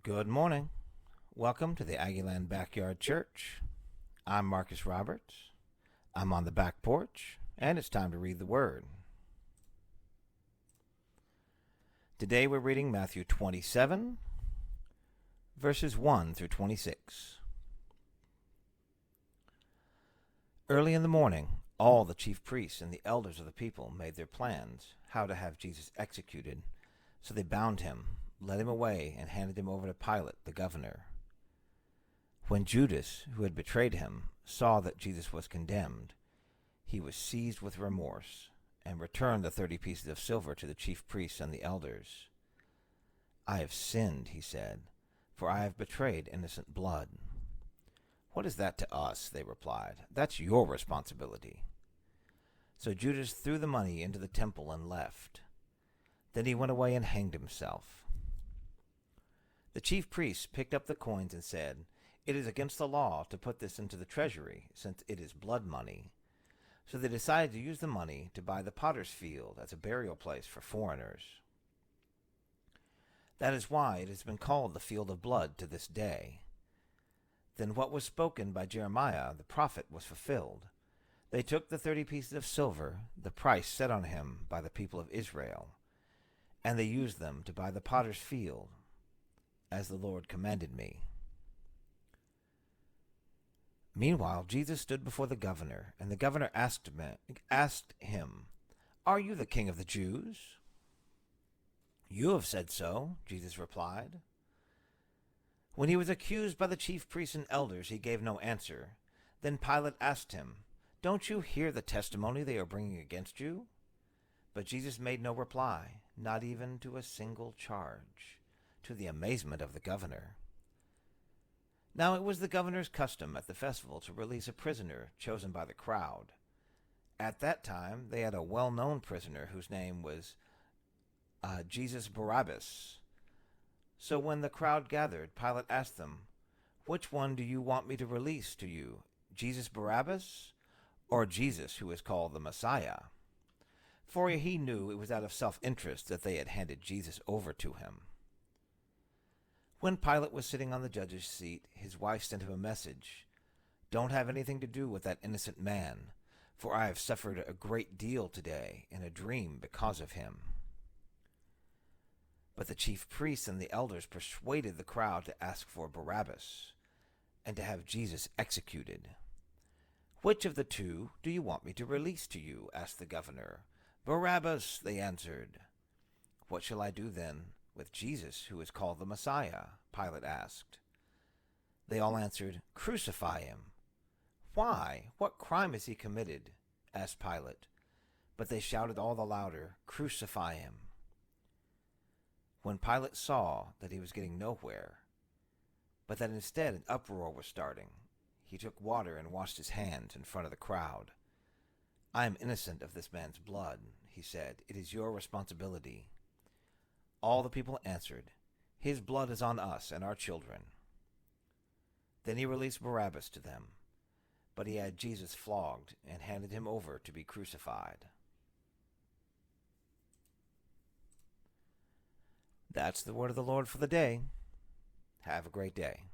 Good morning. Welcome to the Aggieland Backyard Church. I'm Marcus Roberts. I'm on the back porch, and it's time to read the Word. Today we're reading Matthew 27, verses 1 through 26. Early in the morning, all the chief priests and the elders of the people made their plans how to have Jesus executed. So they bound him, led him away, and handed him over to Pilate, the governor. When Judas, who had betrayed him, saw that Jesus was condemned, he was seized with remorse and returned the 30 pieces of silver to the chief priests and the elders. "I have sinned," he said, "for I have betrayed innocent blood." "What is that to us?" they replied. "That's your responsibility." So Judas threw the money into the temple and left. Then he went away and hanged himself. The chief priests picked up the coins and said, "It is against the law to put this into the treasury, since it is blood money." So they decided to use the money to buy the potter's field as a burial place for foreigners. That is why it has been called the field of blood to this day. Then what was spoken by Jeremiah the prophet was fulfilled. They took the 30 pieces of silver, the price set on him by the people of Israel, and they used them to buy the potter's field, as the Lord commanded me. Meanwhile, Jesus stood before the governor, and the governor asked him, "Are you the king of the Jews?" "You have said so," Jesus replied. When he was accused by the chief priests and elders, he gave no answer. Then Pilate asked him, "Don't you hear the testimony they are bringing against you?" But Jesus made no reply, not even to a single charge, to the amazement of the governor. Now it was the governor's custom at the festival to release a prisoner chosen by the crowd. At that time they had a well-known prisoner whose name was Jesus Barabbas. So when the crowd gathered, Pilate asked them, "Which one do you want me to release to you, Jesus Barabbas, or Jesus who is called the Messiah?" For he knew it was out of self-interest that they had handed Jesus over to him. When Pilate was sitting on the judge's seat, his wife sent him a message. "Don't have anything to do with that innocent man, for I have suffered a great deal today in a dream because of him." But the chief priests and the elders persuaded the crowd to ask for Barabbas and to have Jesus executed. "Which of the two do you want me to release to you?" asked the governor. "Barabbas," they answered. "What shall I do then with Jesus, who is called the Messiah?" Pilate asked. They all answered, "Crucify him." "Why? What crime has he committed?" asked Pilate. But they shouted all the louder, "Crucify him." When Pilate saw that he was getting nowhere, but that instead an uproar was starting, he took water and washed his hands in front of the crowd. "I am innocent of this man's blood," he said. "It is your responsibility." All the people answered, "His blood is on us and our children." Then he released Barabbas to them, but he had Jesus flogged and handed him over to be crucified. That's the word of the Lord for the day. Have a great day.